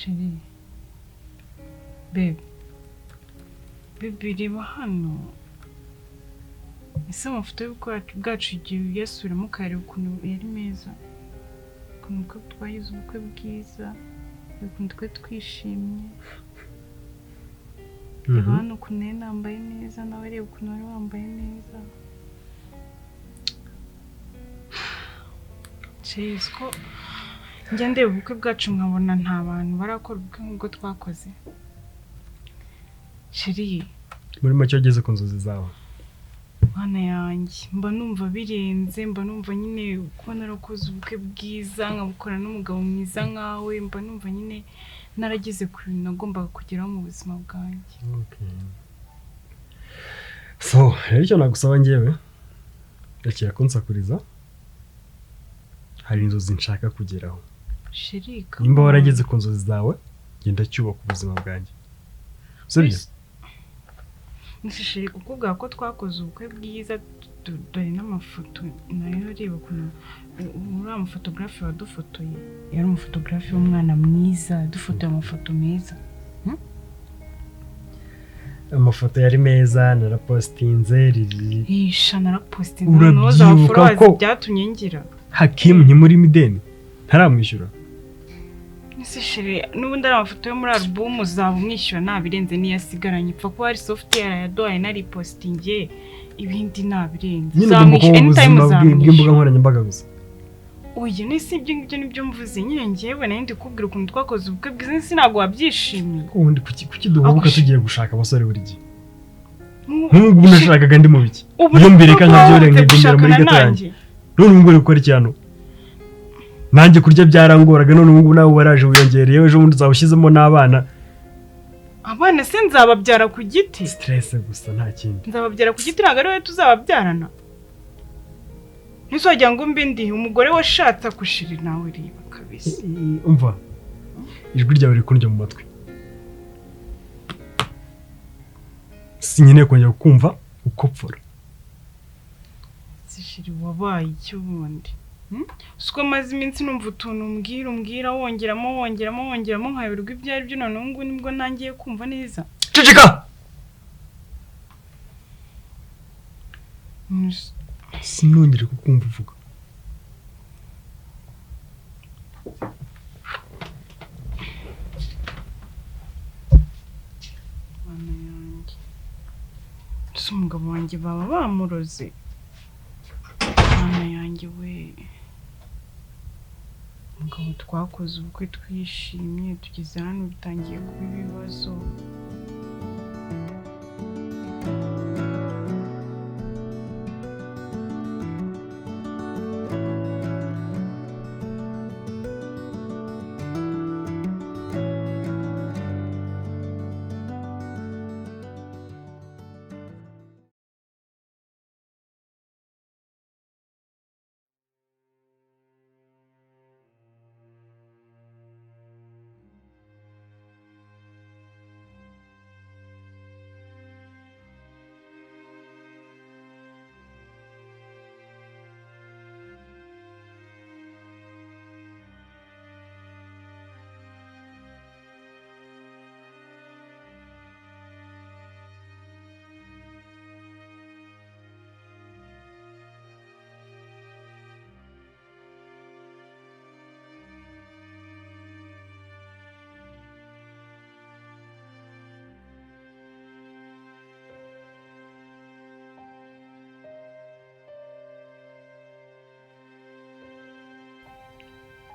Sheri, babe, reba hano. Ese amafoto y'ubukwe bwacu igihe uyasubiramo ukareba ukuntu yari meza, ukuntu twagize ubukwe bwiza, ukuntu twe twishimye. Reba hano ukuntu nari nambaye neza, nawe reba ukuntu wari wambaye neza. Cheese ko njya ndeba ubukwe bwacu nkabona nta bantu barakora ubukwe nk'ubwo twakoze. Sheri, muri make wageze ku nzozi zawe? Bana yanjye mba numva birenze, mba numva nyine kuba narakoze ubukwe bwiza nkabukora n'umugabo mwiza nkawe, mba numva nyine narageze ku bintu nagombaga kugeraho mu buzima bwanjye. So rero icyo nagusaba njyewe rekera kunsakuriza, hari inzozi nshaka kugeraho. Sheri, nimba warageze ku nzozi zawe genda cyubaka ubuzima bwanjye, sibyo? Nishishiri kukubwira ko twakoze ubukwe bwiza, dore n'amafoto nayo reba ukuntu uriya mufotogarafi wadufotoye yari umufotogarafi w'umwana mwiza, dufotoye amafoto meza. Amafoto yari meza, narapostinze Isha narapostinze, noza abaforowazi byatumye ngira Hakim ntimuri mideni ntaramwishyura. Nishishiri n'ubundi ari amafoto yo muri album uzaba umwishyura nabirenze niyasigaranye, pfa ko hari software yadoye nari postinge, ibindi nabirenze. Uzamwishyura anytime bw'imbuga nkoranyambaga gusa. Oya nisi ibyo ngibyo nibyo mvuze nyine, njyewe nari ndi kubwira ukuntu twakoze ubukwe bwiza, sinago wabyishimiye. Ubundi kuki duhubuka tugiye gushaka abasore buri gihe? Nk'ubu nashakaga ndi mu biki? Iyo mbere kanyabyore ngegera muri gato yanjye. None umugore ukora icyano nanjye kurya byarangoraga, none ubu nawe waraje wiyongereyeho, ejo bundi uzawushyizemo n'abana. Abana se nzababyara ku giti? Stress gusa nta kindi. Nzababyara ku giti, ntabwo ari wowe tuzababyarana. Ntuzajya ngo mbe ndi umugore washatse akushira nawe riba kabisa. Umva ijwi ryawe rikundya mu matwi, sinkeneye kongera kumva ukopfora. Zishiri wabaye icyo bundi? Suko maze iminsi numva utuntu umbwira wongeramo nkayoberwa ibyo ari byo, none ngo nibwo nangiye kumva neza. Ceceka! Sinongere kukumva uvuga. Mana yanjye, si umugabo wanjye baba bamuroze. Mana yanjye we, umugabo twakoze ubukwe twishimye, tugeze hano bitangiye kuba ibibazo.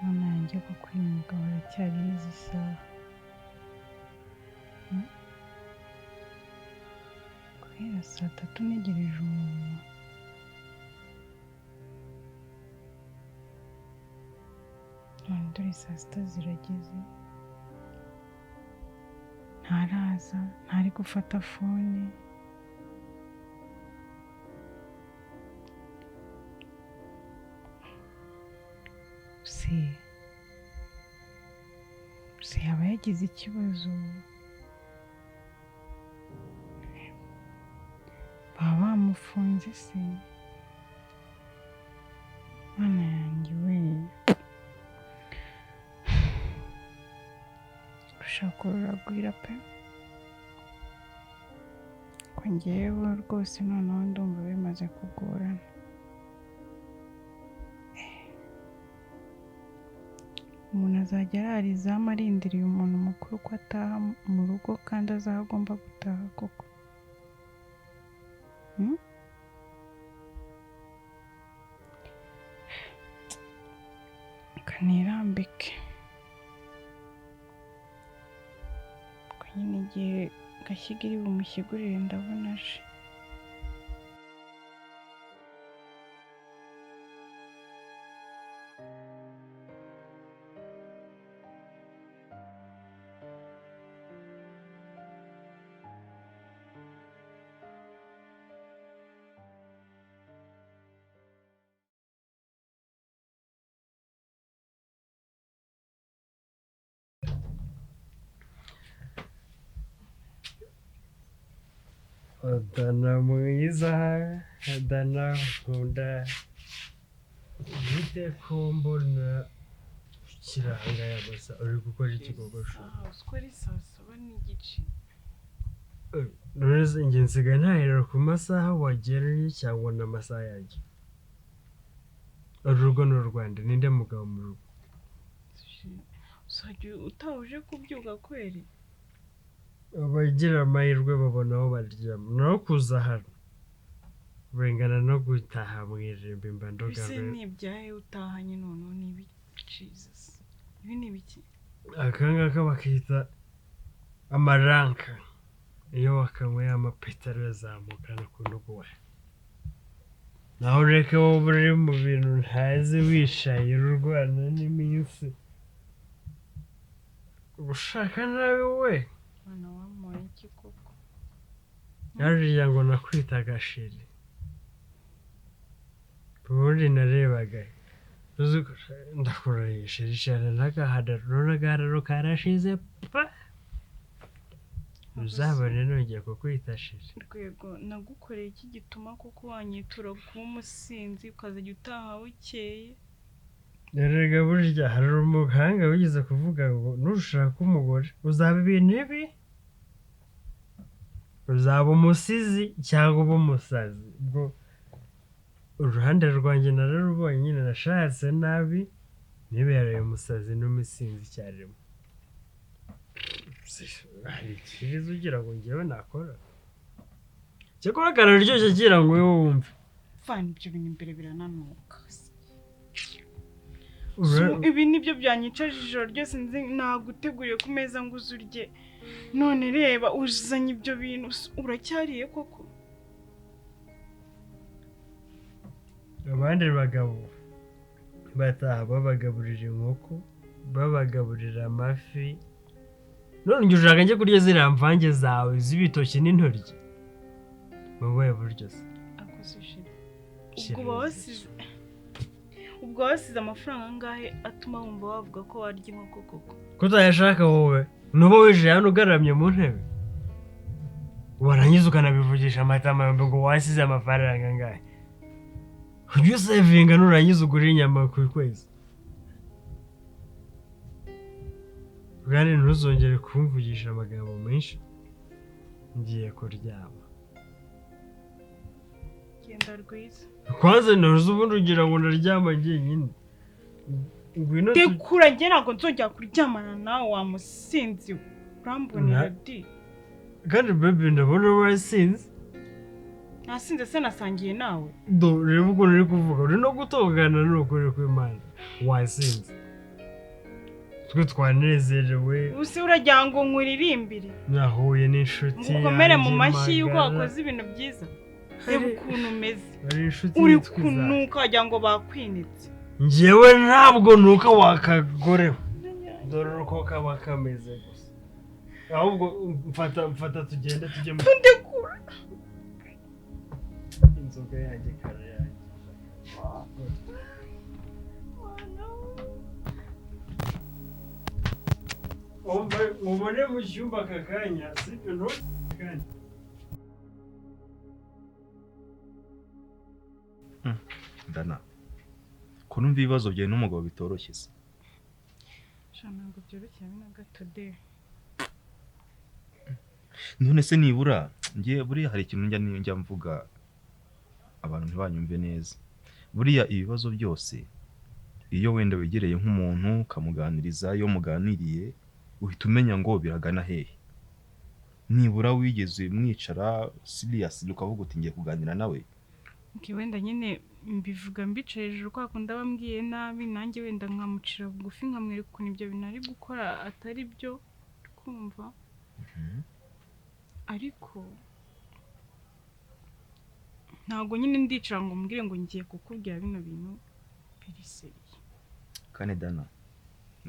Mana yanjye kuko uyu mugabo aracyari izi saha. Guhera saa 3 negereje umuntu. Dore saa 6 zirageze, ntaraza, ntari gufata fone. Se yaba yagize ikibazo, baba bamufunze se? Mana yanjye we, urashaka uragwira pe ko ngewe rwose noneho ndumva bimaze kugorana umuntu azajya ararizamu arindiriye umuntu mukuru ko ataha mu rugo kandi azi aho agomba gutaha koko kanirambike ko nyine igihe gashyiga iri bumushyigurire ndabona aje Adana mwiza, Adana nkunda, bite ko mbona kiranga yabasa uri gukora igikorwa sho. Uskori saa 7:30. None njye nsigaye ntahera ku masaha wagereye cyangwa n'amasaha yanjye. Urugo ni Rwanda ninde mugabo mu rugo. Usajya utahuje kubyuka kweri. Abagira amahirwe babona aho baryama no kuza hano bengana no gutaha mu ijimbo mba ndoga bise nibyahe utahanye none nibi Jesus ibi nibiki akanga bakita amaranka iyo wakamwe amapetero yazamukana ku ndugu naho reka wowe uri mu bintu ntazi wishaye urwana n'iminsi ushaka nawe we mwana wamoye iki koko yariya ngo nakwita agashiri ubundi narebaga ndakuresha rishana n'agahadaruro karashize pa uzabone nongeye kukwita shiri Rwego nagukoreye iki gituma kuko wanyitura kuba umusinzi ukazajya utaha bukeye Erega burya hari umuhanga wigeze kuvuga ngo nushaka umugore uzaba ibintu ibi uzaba umusizi cyangwa umusazi ubwo uruhande rwanjye nararubonye nyine nashatse nabi nibereye umusazi n'umusinzi cyarimo hari ikibazo ugira ngo ngewe nakora cyakora kararyoshye kugira ngo wowe wumve fine ibyo bintu imbere birananuka ibi nibyo byanyicaje ijoro ryose naguteguriye ku meza ngo uzurye none reba uzanye ibyo bintu uracyariye koko abandi bagabo bataha babagaburira inkoko babagaburira amafi none njye ushaka njye kurya ziriya mvange zawe z'ibitoki n'intoryi wowe buryo se ubwo wasize amafaranga angahe atuma wumva wavuga ko warya inkoko koko ko utayashaka wowe nuba wicaye hano ugaramye mu ntebe warangiza ukanabivugisha amatama yombi ngo wasize amafaranga angahe ujye usevinga nurangiza ugura inyama ku kwezi kandi ntuzongere kumvugisha amagambo menshi ngiye kuryama genda rwiza kwanza ntuzi ubundi ugira ngo ndaryama njyenyine tekura njye ntabwo nzongera kuryamana nawe wa musinzi urambonera di kandi baby ndabona warasinze nasinze se nasangiye nawe reba ukuntu uri kuvuga uri no gutongana n'ukuri kw'Imana wasinze twe twanezerewe usi uragira ngo nkuririmbire nahuye n'inshuti ngukomere mu mashyi yuko wakoze ibintu byiza reba ukuntu umeze uri kunuka wagira ngo bakwinitse njyewe ntabwo nuka wakagoreho dore uko kaba kameze gusa ahubwo mfata tugende tujye mu ndekura inzoga yanjye kare yanjye mubone mu cyumba aka kanya sibyo ntukanya ndana ko numva ibibazo byawe n'umugabo bitoroshye se ntabwo byoroshye na gato de none se nibura ngiye buriya hari ikintu njya mvuga abantu ntibanyumve neza. Buriya ibibazo byose iyo wenda wegereye nk'umuntu ukamuganiriza, iyo muganiriye uhita umenya ngo biragana hehe. Nibura wigeze mwicara serious ukavuga uti ngiye kuganira nawe. Wenda nyine mbivuga mbicaye hejuru kwa kundi abambwiye nabi, nanjye wenda nkamucira bugufi nkamwereka ukuntu ibyo bintu ari gukora atari byo kumva. Ariko ntabwo nyine ndicara ngo mbwire ngo ngiye kukubwira bino bintu biriseriye. Kane Dana,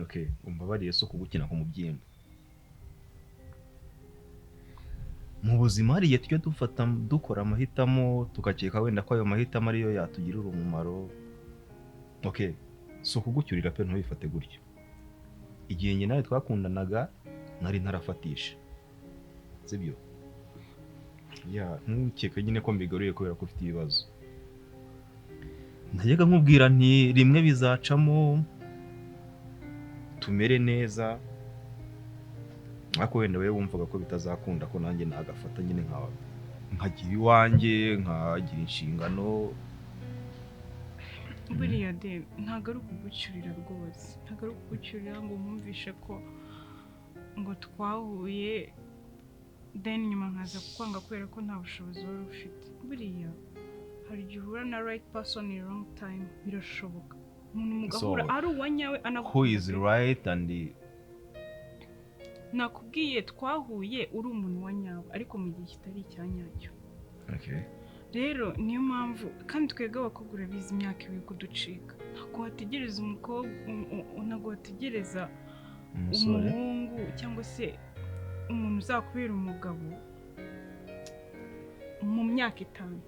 okay, umbabariye so kugukina ku mubyimba. Mu buzima hari igihe tujya dukora amahitamo tukakeka wenda ko ayo mahitamo ariyo yatugirira umumaro. Okay, so kugucyurira pe ntubifate gutyo. Igihe njye nawe twakundanaga nari ntarafatisha, sibyo? Ntukeke nyine ko mbigaruye kubera ko ufite ibibazo. Najyaga nkubwira nti rimwe bizacamo tumere neza, ariko wenda wewe wumvaga ko bitazakunda ko nanjye nagafata nyine nkagira iwanjye, nkagira inshingano. Buriya de ntabwo ari ukugucyurira rwose, ntabwo ari ukugucyurira ngo mwumvishe ko ngo twahuye then nyuma nkaza kukwanga kubera ko nta bushobozi wari ufite. Buriya hari igihe uhura na right person in wrong time, birashoboka. Umuntu mugahura ari uwanyawe who is right and nakubwiye twahuye uri umuntu wanyawe ariko mu gihe kitari icyanyacyo. Okay. Rero niyo mpamvu kandi twebwe abakobwa urabizi imyaka ibiri kuducika. Ntabwo wategereza umukobwa, ntabwo wategereza umuhungu cyangwa se umuntu uzakubera umugabo mu myaka 5.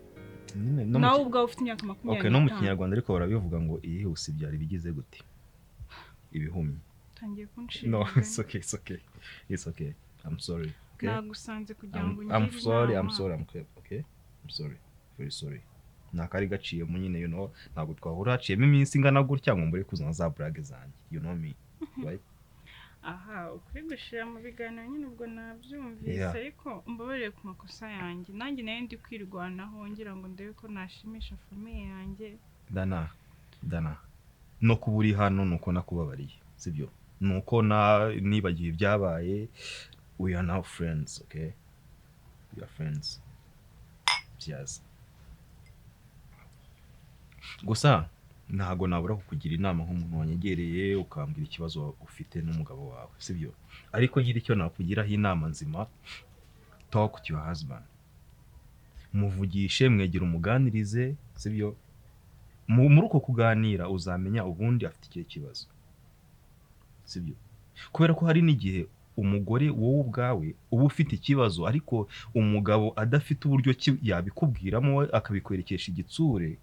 Nawe ubwawe ufite imyaka 25. Okay, no mu Kinyarwanda ariko barabivuga ngo iyihuse byari bigize gute? Ibihumye. Tangiye kunshira. No, it's okay. It's okay. I'm sorry. Okay. Nagusanze kugira ngo I'm sorry. Okay. I'm sorry. Very sorry. Nakari gaciye mu nyine ntabwo twahura haciyemo iminsi ingana gutya ngo mbure kuzana za brag zanjye. You know me. Right? Aha, ukuri gushira mu biganiro nyine ubwo nabyumvise ariko mbabarire ku makosa yanjye. Nanjye nayo ndi kwirwanaho ngira ngo ndebe ko nashimisha famille yanjye. Dana. No kuburi hano nuko nakubabariye, sibyo? Nuko nibagiye ibyabaye. We are now friends, okay? We are friends. Yes. Gusa ntago nabura kukugira inama nk'umuntu wanyegereye ukambwira ikibazo ufite n'umugabo wawe, sibyo? Ariko ngira icyo nakugiraho inama nzima, talk to your husband. Muvugishe, mwegera umuganirize, sibyo? Muri uko kuganira uzamenya ubundi afite ikihe kibazo, sibyo? Kubera ko hari n'igihe umugore wowe ubwawe uba ufite ikibazo ariko umugabo adafite uburyo yabikubwiramo akabikwerekesha igitsure,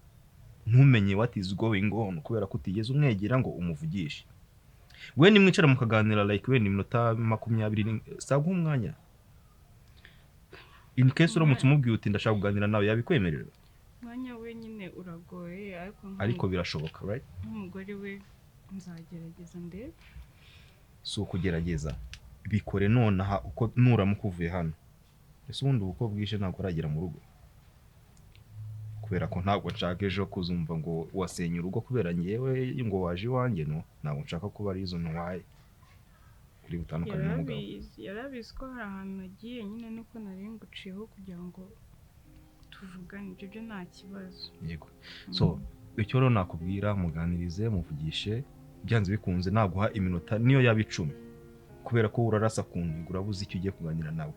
ntumenye what is going on kubera ko utigeze umwegera ngo umuvugishe. We nimwicara mukaganira like we n'iminota 20 saguha umwanya. In case uramutse umubwiye uti ndashaka kuganira nawe yabikwemerera. Mwanya we nyine uragoye ariko birashoboka, right? Umugore we nzagerageza ndebe. So kugerageza bikore nonaha uko nuramukuvuye hano. Ese ubundi uko bwije ntabwo aragera mu rugo. Kubera ko ntabwo nshaka ejo kuzumva ngo wasenye urugo kubera ngewe ngo waje iwanjye, no ntabwo nshaka kuba ari izo ntwaye kuri butandukanye n'umugabo. Yarabizi ko hari ahantu nagiye nyine nuko nari nguciyeho kugira ngo tuvugane, ibyo byo nta kibazo. Yego. So icyo rero nakubwira muganirize, muvugishe, byanze bikunze naguha iminota niyo yaba 10 kubera ko urarasa kuntu urabuze icyo ugiye kuganira nawe.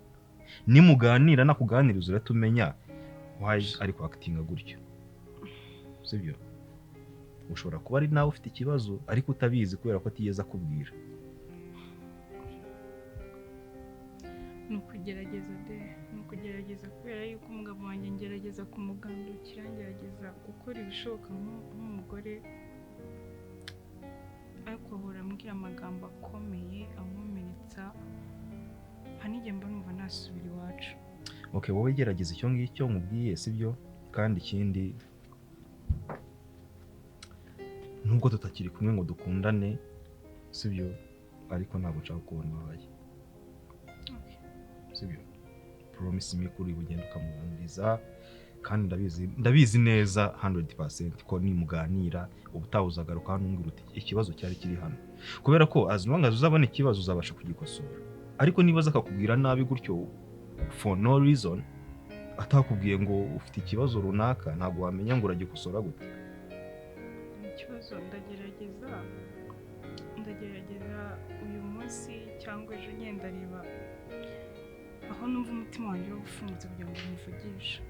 Nimuganira nakuganiriza uratumenya why ariko actinga gutyo, sibyo? Ushobora kuba ari nawe ufite ikibazo ariko utabizi kubera ko atigeze akubwira. Nukugerageza kubera yuko umugabo wanjye ngerageza kumugandukira, ngerageza gukora ibishoboka nk'umugore ariko ahora ambwira amagambo akomeye amumeretsa, hanijye mba numva nasubira iwacu. Okay, wowe gerageza icyo ngicyo nkubwiye, sibyo? Kandi ikindi nubwo tutakiri kumwe ngo dukundane, sibyo? Ariko ntabwo nshaka kubona wabaye. Okay. Sibyo? promise me kuri bugenda ukamuganiriza kandi ndabizi neza 100% ko nimuganira ubutawuzagaruka hano umbwira uti ikibazo cyari kiri hano kubera ko as long as uzabona ikibazo uzabasha kugikosora ariko nibaza akakubwira nabi gutyo for no reason atakubwiye ngo ufite ikibazo runaka ntabwo wamenya ngo uragikosora gute. Ikibazo ndagerageza uyu munsi cyangwa ejo ngenda reba aho numva umutima wanjye ufunze kugira ngo nivugishe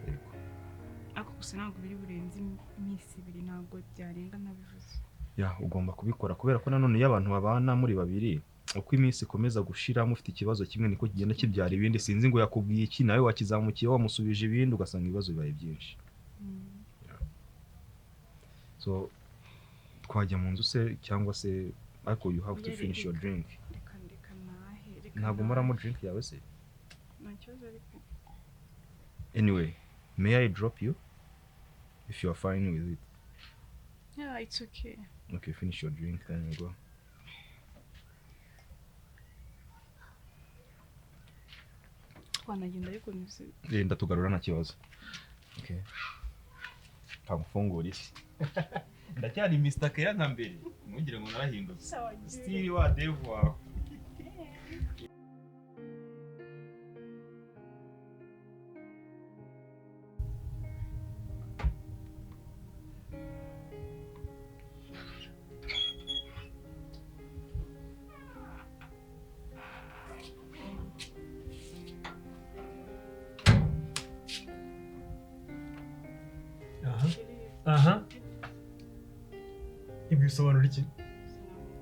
ariko gusa ntabwo biri burenze iminsi 2 ntabwo byarenga nabivuze. Ugomba kubikora kubera ko nanone iyo abantu babana muri babiri uko iminsi ikomeza gushira mufite ikibazo kimwe niko kigenda kibyara ibindi sinzi ngo yakubwiye iki nawe wakizamukiye wamusubije ibindi ugasanga ibibazo bibaye byinshi. So twajya mu nzu se cyangwa se ariko you have to finish your drink. Ntabwo muramo drink yawe se? Anyway, may I drop you if you are fine with it? Yeah, it's okay. Okay, finish your drink then you go. Wanagenda ariko nise. Ndatugarura nta kibazo. Okay. Kamufungura isi. Ndacyari Mr. Kera nka mbere. Ntugire ngo narahindutse. Still wa devu wawe. Ibi bisobanura iki?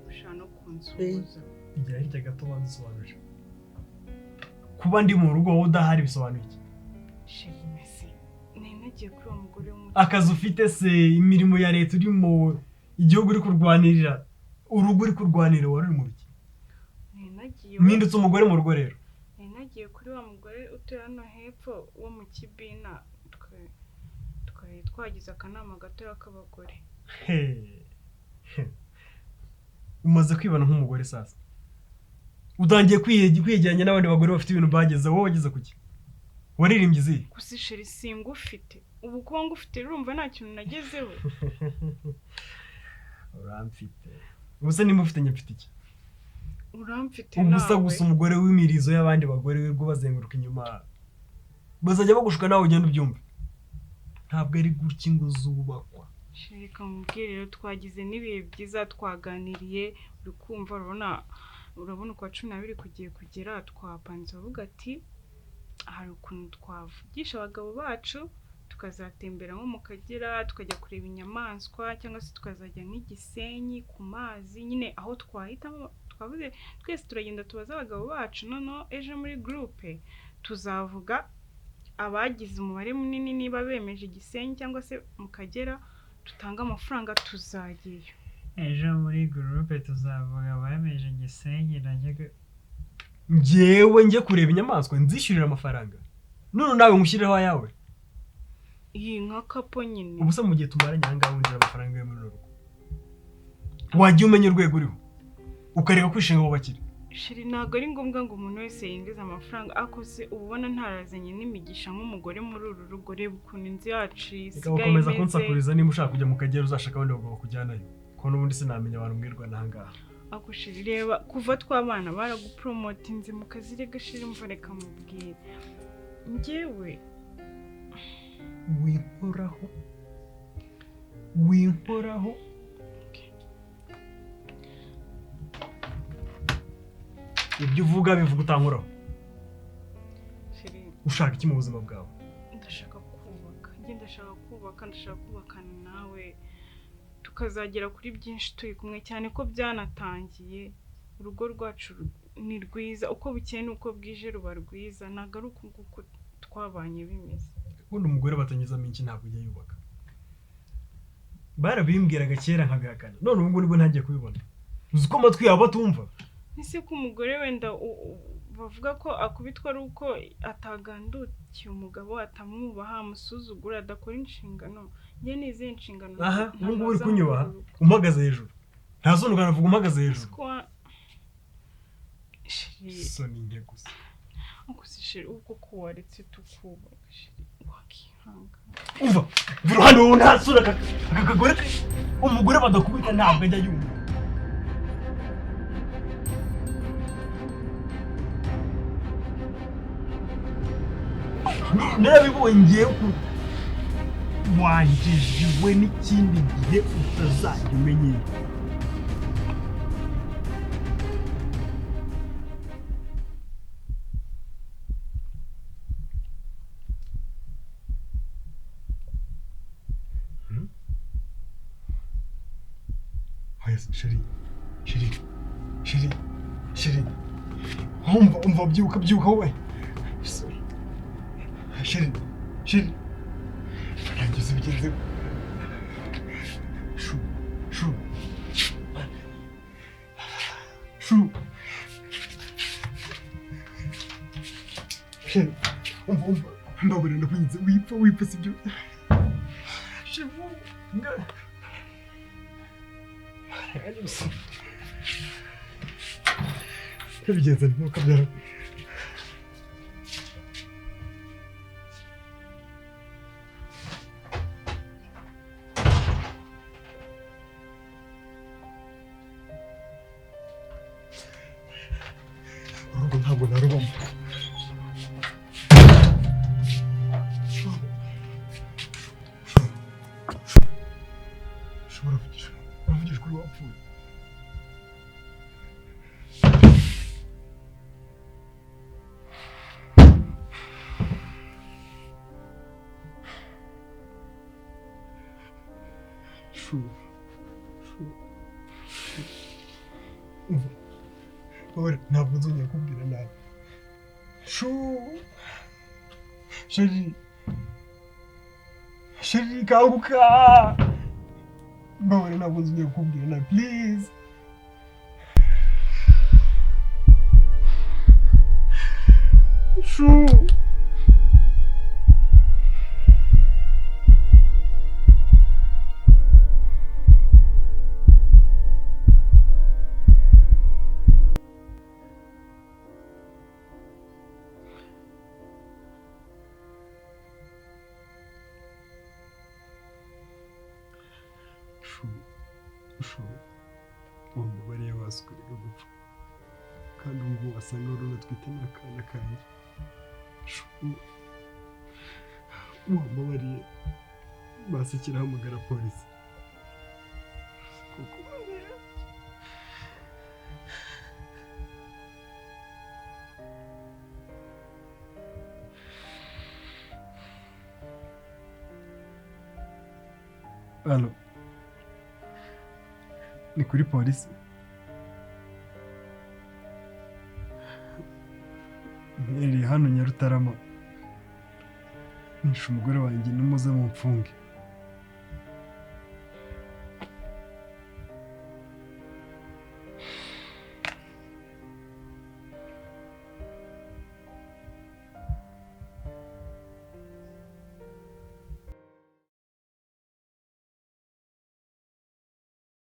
Ushaka no kunsuhuza. Igihe hirya gato wansobanurira. Kuba ndi mu rugo wowe udahari bisobanura iki? Sheri Messi, nagiye kuri uwo mugore w'umutima. Akazi ufite se imirimo ya leta urimo igihugu uri kurwanirira urugo uri kurwanira wari uri mu biki? Mpindutse umugore mu rugo rero. Nagiye kuri wa mugore utuye hano hepfo wo mu Kibina twagize akanama gato k'abagore. Umaze kwibana nk'umugore sasa. Udangiye kwiyegeranya n'abandi bagore bafite ibintu bageze wowe wageze kuki? Waririmbye izi? Kusi sheri singufite. Ubu kuba ngufite urumva nta kintu nagezeho. Uramfite. Ubuse nimba ufite nyafite iki? Uramfite nawe. Ubusa gusa umugore w'imirizo y'abandi bagore wirwo bazenguruka inyuma. Bazajya bagushuka nawe ugenda ubyumva. Ntabwo ari gutya ngo zubakwa. Shirika mubwire rero twagize n'ibihe byiza twaganiriye uri kumva urabona kwa 12 kugiye kugera twapanze bavuga ati hari ukuntu twavugisha abagabo bacu tukazatembera nko mu Kagera tukajya kureba inyamaswa cyangwa se tukazajya nk'igisenyi ku mazi nyine aho twahitamo twavuze twese turagenda tubaza abagabo bacu noneho ejo muri groupe tuzavuga abagize umubare munini niba bemeje igisenyi cyangwa se mu Kagera tutanga amafaranga tuzagiye. Ejo muri groupe tuzavuga abemeje igisenyi najyaga njyewe njye kureba inyamaswa nzishyurira amafaranga none nawe ngushyirireho ayawe. Iyi nka kapo nyine. Ubuse mu gihe tumaranye ahangaha wundira amafaranga yo muri rugo wajya umenya urwego uriho ukareka kwishinga abo bakiri. Shiri ntabwo ari ngombwa ngo umuntu wese yinjize amafaranga akose ubona ntarazanye n'imigisha nk'umugore muri uru rugo reba ukuntu inzu yacu isigaye imeze. Ukomeza kunsakuriza niba ushaka kujya mu Kagera uzashaka abandi bagabo kujyanayo ko n'ubundi sinamenya abantu mwirwa n'ahangaha. Ako Shiri reba kuva twabana baragupromotinze mu kazi rega Shiri mva reka mubwire njyewe winkoraho ibyo uvuga bivuga utankuraho. Ushaka iki mu buzima bwawe? Ndashaka kubaka ndashaka kubakana nawe tukazagera kuri byinshi turi kumwe cyane ko byanatangiye urugo rwacu ni rwiza uko bukeye nuko bwije ruba rwiza ntago ari uko twabanye bimeze. Ubundi umugore batanyuzamo iki ntabwo ujya yubaka. Barabimbwiraga kera nkabihakana none ubu nibwo ntagiye kubibona. Uzi ko amatwi yabo atumva. Ese ko umugore wenda bavuga ko akubitwa ari uko atagandukiye umugabo atamwubaha amusuzugura adakora inshingano. Njye nize inshingano. Aha nubwo uri kunyubaha umagaze hejuru. Ntazone ukanavuga umagaze hejuru. So ni nke gusa. gusa sheri ubwo ko waretse tukubaka sheri wakihangana. Umva iruhande wowe ntasura aka kagore umugore badakubita ntabwo ajya yumva. Narabibonye ko wanjijwe n'ikindi gihe utazajya umenyera. Sheri umva byuka wowe. Sheri nagize ibigenze. Shu Sheri umva ndabona ndakwinze wipfa sibyo. Sheri bigenze nkuko byara. Urugo ntabwo narubamo. Uravugisha kuri wapfuye. Ntabwo nzongera kubwira nabi. Sheri kanguka. Mbabare ntabwo nzongera kubwira nabi please. Wambabariye wasukurika gupfa kandi ubwo wasanga wari unatwite n'akana kanjye. Wambabariye basekera hamagara polisi kuko Halo, ni kuri polisi? Mpereye hano Nyarutarama, nishe umugore wanjye numuze mu mfunge.